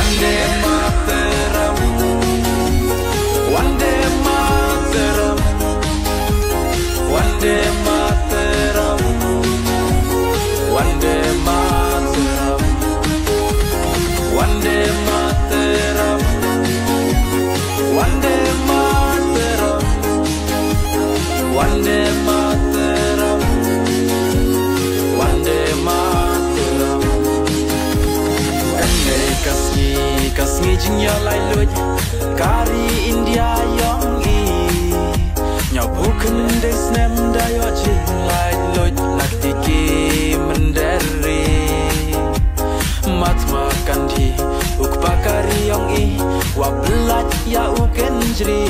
Wande Mataram, Wande Mataram, Wande Mataram, Wande Mataram, Wande Mataram, Wande Mataram, Wande Mataram, Wande Mataram. Kasngi jingya lai luj kari India yong i nyaw bukan des nem dayo jing lai luj nakti ki menderi mat makan di uk pakari yong i wa belat ya uken jri